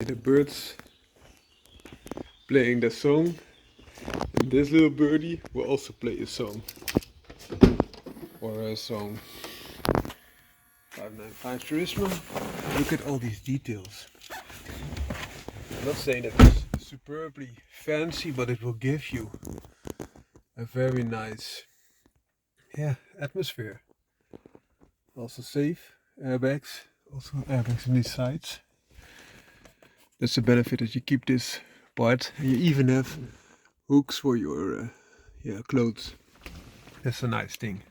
The birds playing their song, and this little birdie will also play a song. Or a song. 595 Turismo. Look at all these details. I'm not saying that it's superbly fancy, but it will give you a very nice atmosphere. Also safe, airbags, also airbags on these sides. That's the benefit, that you keep this part, and you even have hooks for your clothes. That's a nice thing.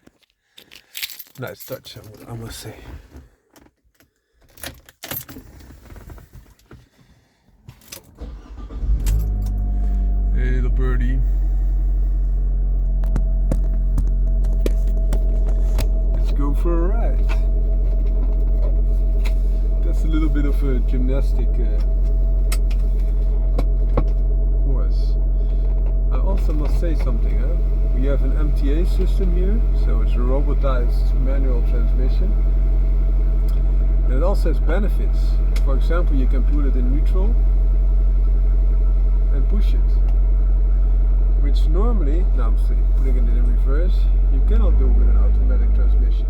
Nice touch, I must say. Hey little birdie. Let's go for a ride. That's a little bit of a gymnastic course. I also must say something. We have an MTA system here, so it's a robotized manual transmission. And it also has benefits. For example, you can put it in neutral and push it. Which normally, now I'm putting it in reverse, you cannot do with an automatic transmission.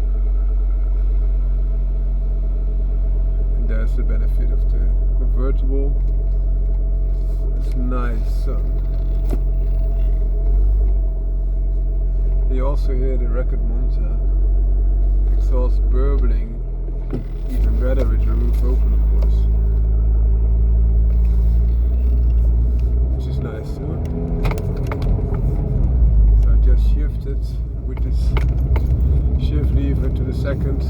And there's the benefit of the convertible. It's nice sun. You also hear the record Monza exhaust burbling, even better with the roof open, of course. Which is nice too. So I just shifted with this shift lever to the second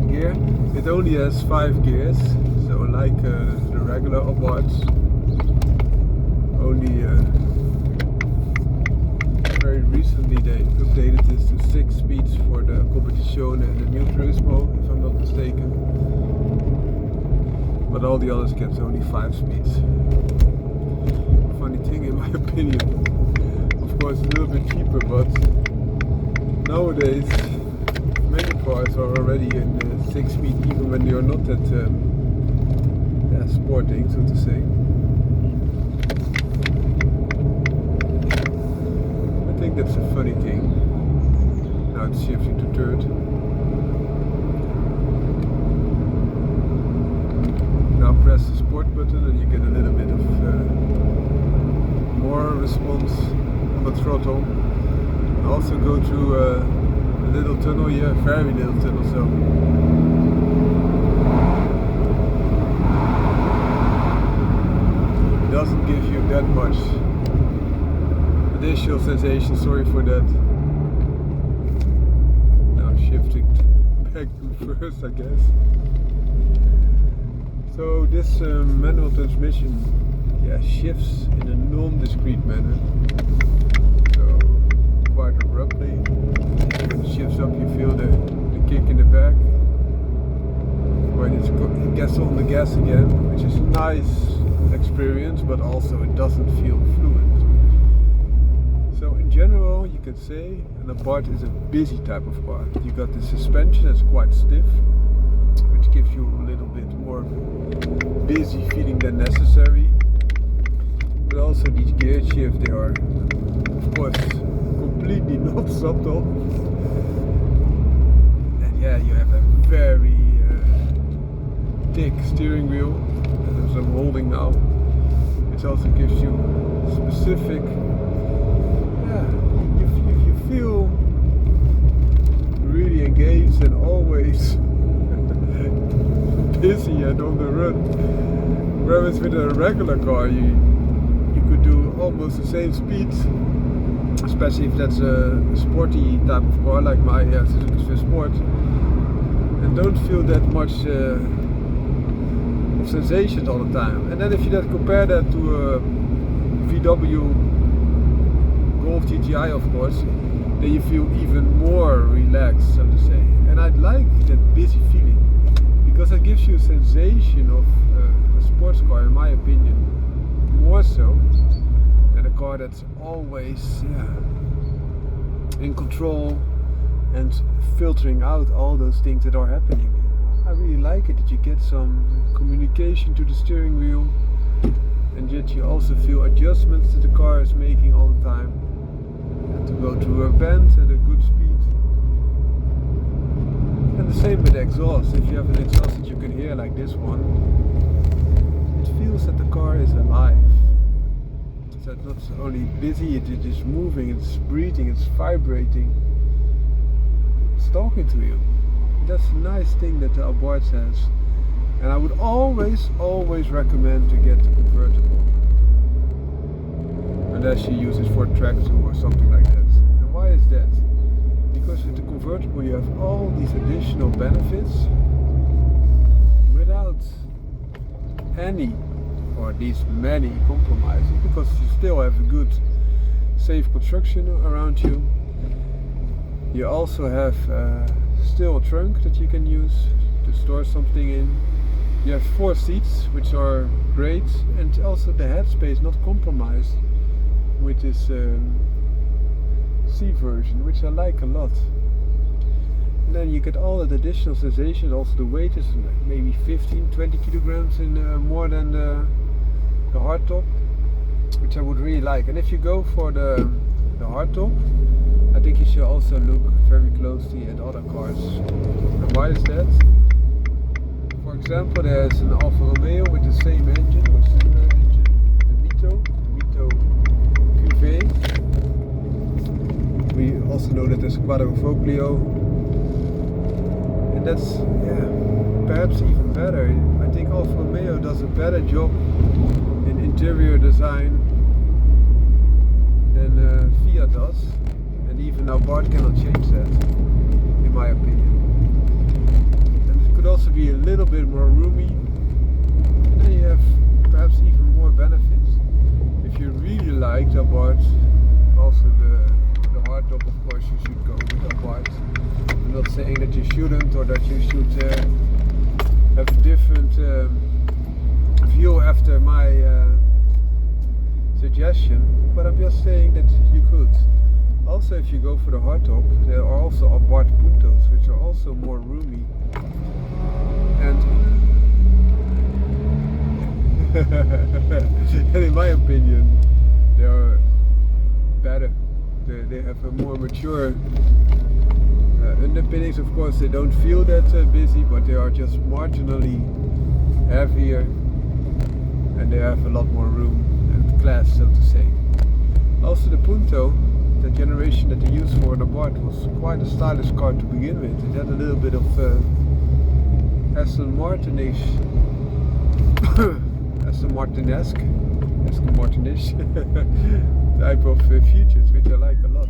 gear. It only has 5 gears, so like the regular ABARTH, only very recently they updated this to 6 speeds for the competition and the new TURISMO, if I'm not mistaken. But all the others get only 5 speeds. Funny thing in my opinion. Of course a little bit cheaper, but nowadays many cars are already in 6 speed, even when they are not that sporting, so to say. I think that's a funny thing. Now it's shifting to third. Now press the sport button and you get a little bit of more response on the throttle. Also go through a little tunnel here, very little tunnel, so it doesn't give you that much additional sensation, sorry for that. Now shifting back to first, I guess. So this manual transmission shifts in a non-discrete manner. So quite abruptly. When it shifts up you feel the kick in the back. When it gets on the gas again, which is a nice experience, but also it doesn't feel fluid. So in general, you could say an ABARTH is a busy type of car. You got the suspension that's quite stiff, which gives you a little bit more busy feeling than necessary. But also these gear shifts, they are of course completely not subtle. And you have a very thick steering wheel, as I'm holding now. It also gives you specific, you feel really engaged and always busy and on the run. Whereas with a regular car you could do almost the same speeds, especially if that's a sporty type of car like my Suzuki Swift Sport, and don't feel that much of sensations all the time. And then if you compare that to a VW Golf GTI, of course, then you feel even more relaxed, so to say. And I like that busy feeling because it gives you a sensation of a sports car, in my opinion, more so than a car that's always in control and filtering out all those things that are happening. I really like it that you get some communication to the steering wheel, and yet you also feel adjustments that the car is making all the time. And to go through a bend at a good speed. And the same with the exhaust. If you have an exhaust that you can hear like this one, it feels that the car is alive. So it's not only busy, it is moving, it's breathing, it's vibrating. It's talking to you. That's a nice thing that the ABARTH has. And I would always recommend to get the convertible. Unless you use it for tractor or something like that. And why is that? Because with the convertible you have all these additional benefits without any, or at least many, compromises, because you still have a good safe construction around you. You also have still a trunk that you can use to store something in. You have 4 seats, which are great, and also the headspace not compromised with this C version, which I like a lot. And then you get all the additional sensations. Also the weight is maybe 15-20 kilograms in more than the hardtop, which I would really like. And if you go for the hardtop, I think you should also look very closely at other cars. And why is that? For example, there's an Alfa Romeo with the same engine, or similar engine, the Mito QV. We also know that there's a Quadrifoglio, and that's perhaps even better. I think Alfa Romeo does a better job in interior design than Fiat does. And even ABARTH cannot change that, in my opinion. And it could also be a little bit more roomy. And then you have perhaps even more benefits. If you really like the ABARTH, also the hardtop, of course, you should go with ABARTH. I'm not saying that you shouldn't, or that you should have a different view after my suggestion, but I'm just saying that you could. Also, if you go for the hardtop, there are also ABARTH Puntos, which are also more roomy. And in my opinion, they are better. They have a more mature underpinnings. Of course, they don't feel that busy, but they are just marginally heavier, and they have a lot more room and class, so to say. Also, the Punto, the generation that they used for the ABARTH, was quite a stylish car to begin with. It had a little bit of Aston Martin-ish, Aston Martin-esque, Aston Martin-ish type of features, which I like a lot.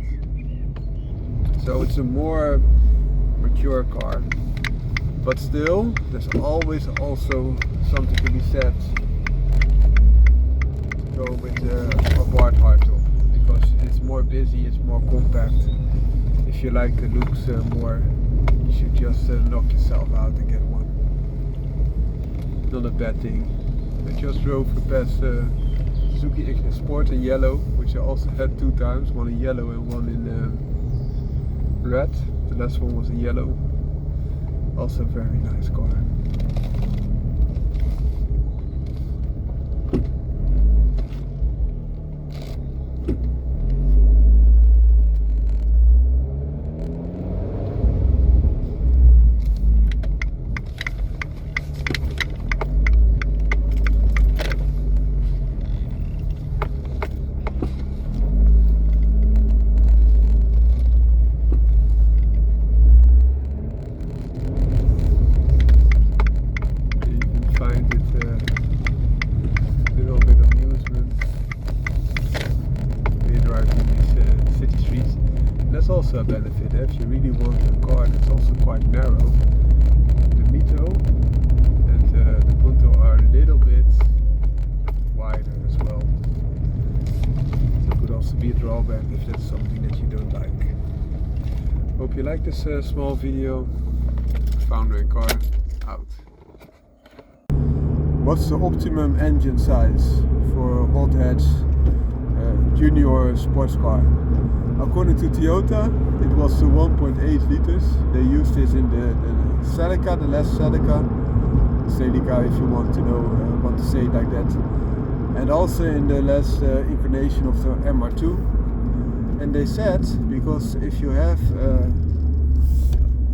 So it's a more mature car, but still, there's always also something to be said to go with the ABARTH hardtop. Because it's more busy, it's more compact. If you like the looks more, you should just knock yourself out and get one. Not a bad thing. I just drove past Suzuki Ignis Sport in yellow, which I also had 2 times, one in yellow and one in red. The last one was in yellow. Also a very nice car. Also a benefit if you really want a car that's also quite narrow. The Mito and the Punto are a little bit wider as well. So it could also be a drawback if that's something that you don't like. Hope you like this small video. Founder and car out. What's the optimum engine size for a hothatch junior sports car? According to Toyota, it was 1.8 liters. They used this in the Celica, the last Celica, if you want to know, want to say it like that, and also in the last incarnation of the MR2. And they said, because if you have a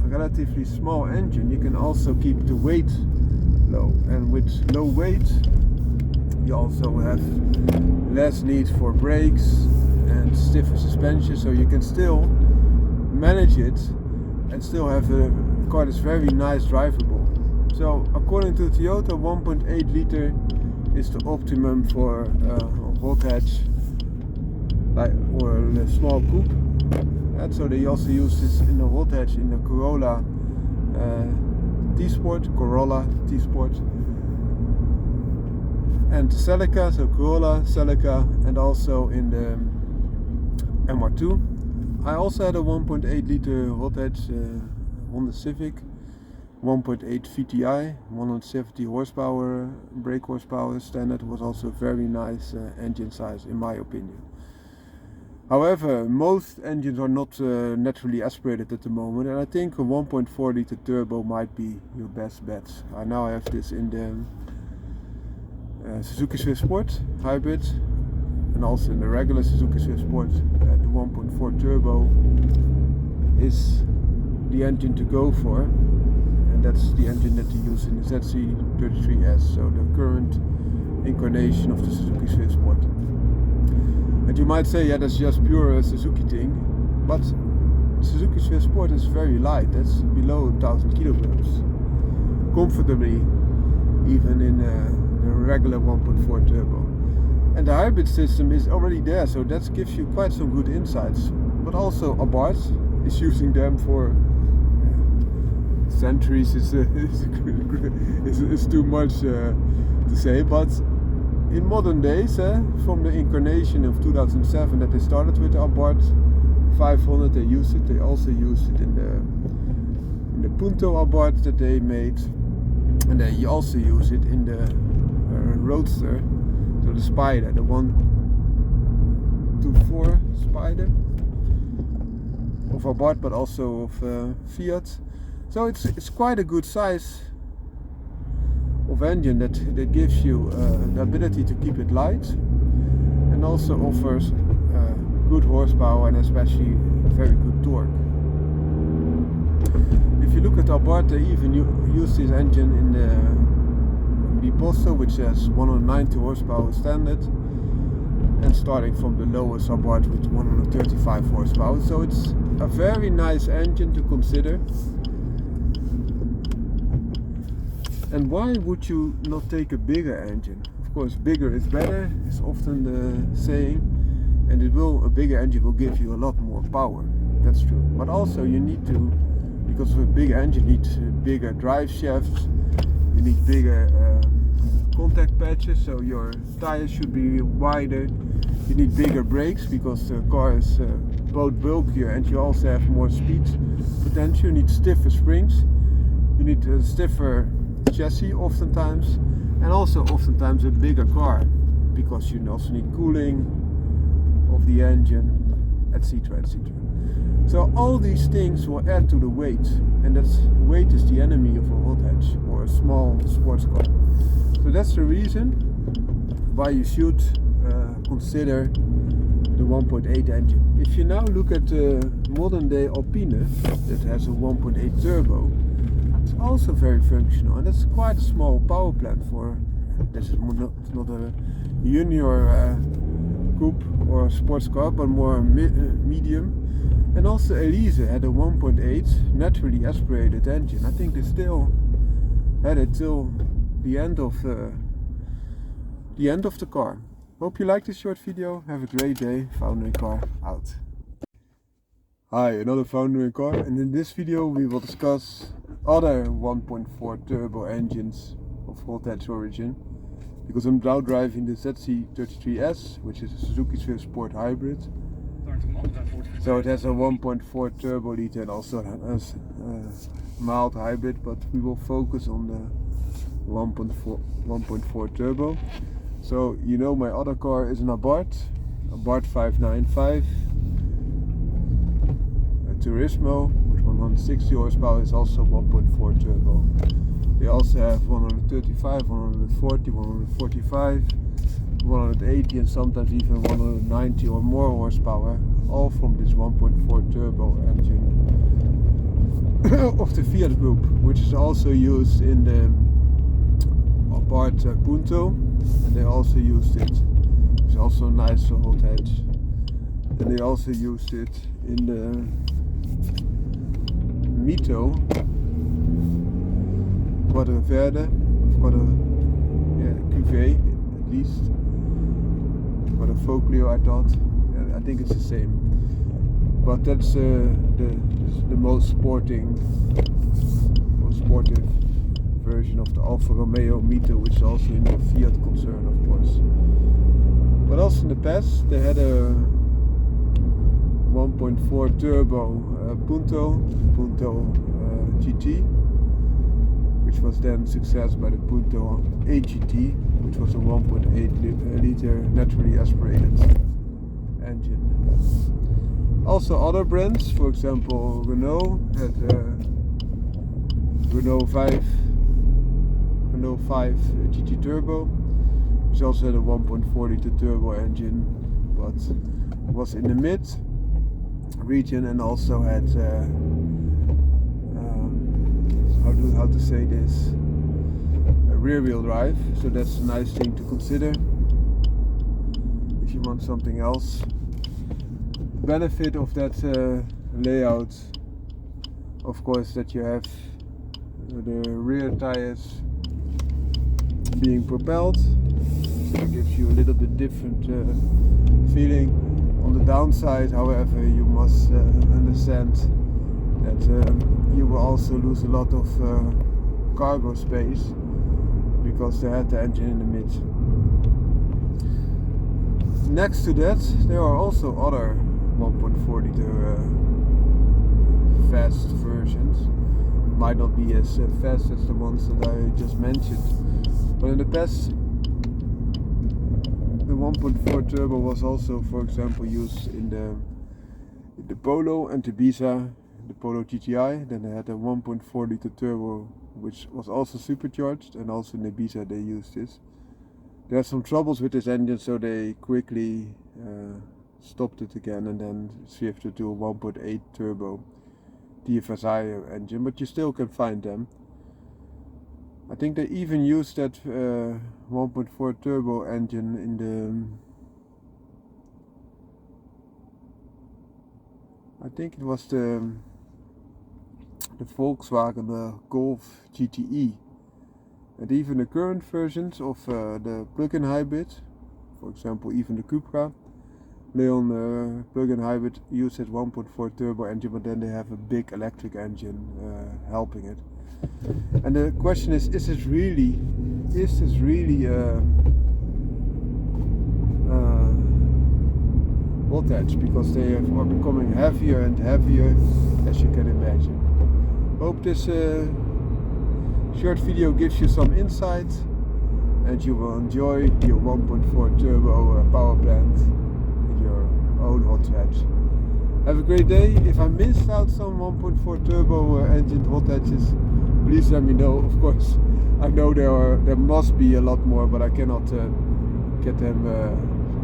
relatively small engine, you can also keep the weight low, and with low weight you also have less need for brakes and stiffer suspension, so you can still manage it and still have a car that's very nice drivable. So according to Toyota, 1.8 liter is the optimum for hot hatch, or a small coupe. And so they also use this in the hot hatch in the Corolla T-Sport, and Celica, so Corolla, Celica, and also in the MR2. I also had a 1.8 liter hot hatch Honda Civic, 1.8 VTI, 170 horsepower, brake horsepower standard. Was also a very nice engine size in my opinion. However, most engines are not naturally aspirated at the moment, and I think a 1.4 liter turbo might be your best bet. I now have this in the Suzuki Swift Sport hybrid, and also in the regular Suzuki Swift Sport. The 1.4 turbo is the engine to go for, and that's the engine that you use in the ZC33S, so the current incarnation of the Suzuki Swift Sport. And you might say, yeah, that's just pure Suzuki thing, but Suzuki Swift Sport is very light. That's below 1000 kilograms, comfortably, even in the regular 1.4 turbo. And the hybrid system is already there, so that gives you quite some good insights. But also ABARTH is using them for centuries. Is too much to say, but in modern days, from the incarnation of 2007 that they started with the ABARTH 500, they use it. They also use it in the Punto ABARTH that they made, and they also use it in the Roadster, so the Spider, the 124 Spider of ABARTH, but also of Fiat. So it's quite a good size of engine that gives you the ability to keep it light, and also offers good horsepower and especially very good torque. If you look at ABARTH, they even use this engine in the Biposto, which has 190 horsepower standard, and starting from the lowest ABARTH with 135 horsepower. So it's a very nice engine to consider. And why would you not take a bigger engine? Of course, bigger is better, is often the saying, and a bigger engine will give you a lot more power. That's true. But also you need to, because of a big engine, you need bigger drive shafts, you need bigger contact patches, so your tires should be wider. You need bigger brakes because the car is both bulkier and you also have more speed potential. You need stiffer springs, you need a stiffer chassis oftentimes, and also oftentimes a bigger car, because you also need cooling of the engine, etc, etc. So all these things will add to the weight, and weight is the enemy of a hot hatch or a small sports car. So that's the reason why you should consider the 1.8 engine. If you now look at the modern day Alpine that has a 1.8 turbo, it's also very functional, and it's quite a small power plant for. This is not a junior coupe or sports car, but more medium. And also Elise had a 1.8 naturally aspirated engine. I think they still had it till the end of the car. Hope you liked this short video. Have a great day. Founder in Car out. Hi, another Founder in Car, and in this video we will discuss other 1.4 turbo engines of hot hatch origin, because I'm now driving the ZC33S, which is a Suzuki Swift Sport hybrid. So it has a 1.4 turbo liter and also has a mild hybrid, but we will focus on the 1.4 turbo. So you know, my other car is an ABARTH 595, a TURISMO with 160 horsepower is also 1.4 turbo. They also have 135, 140, 145, 180 and sometimes even 190 or more horsepower, all from this 1.4 turbo engine of the Fiat group, which is also used in the ABARTH Punto, and they also used it. It's also a nice hot hatch, and they also used it in the Mito Quadra QV at least. Quadrifoglio, I thought. I think it's the same, but that's the most sportive version of the Alfa Romeo Mito, which is also in the Fiat concern, of course. But also in the past they had a 1.4 turbo Punto GT, which was then successed by the Punto AGT, which was a 1.8 liter naturally aspirated engine. Also other brands, for example Renault had Renault 5 GT Turbo, which also had a 1.4 liter turbo engine, but was in the mid region and also had how to say this, a rear wheel drive, so that's a nice thing to consider if you want something else. Benefit of that layout, of course, that you have the rear tires being propelled, so it gives you a little bit different feeling. On the downside, however, you must understand that you will also lose a lot of cargo space because they had the engine in the mid. Next to that, there are also other 1.4 liter fast versions. Might not be as fast as the ones that I just mentioned, but in the past the 1.4 turbo was also, for example, used in the Polo and the Ibiza, the Polo GTI. Then they had a 1.4 liter turbo, which was also supercharged, and also in the Ibiza they used this. There are some troubles with this engine, so they quickly stopped it again and then shifted to a 1.8 turbo TFSI engine, but you still can find them. I think they even used that 1.4 turbo engine in I think it was the Volkswagen Golf GTE, and even the current versions of the plug-in hybrid, for example even the Cupra Leon plug-in hybrid, use that 1.4 turbo engine, but then they have a big electric engine helping it. And the question is this really voltage? Because they are becoming heavier and heavier, as you can imagine. Hope this short video gives you some insight and you will enjoy your 1.4 turbo power plant in your own hot hatch. Have a great day. If I missed out some 1.4 turbo engine hot hatches, please let me know. Of course, I know there must be a lot more, but I cannot get them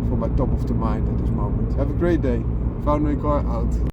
from my top of the mind at this moment. Have a great day. Foundering Car out.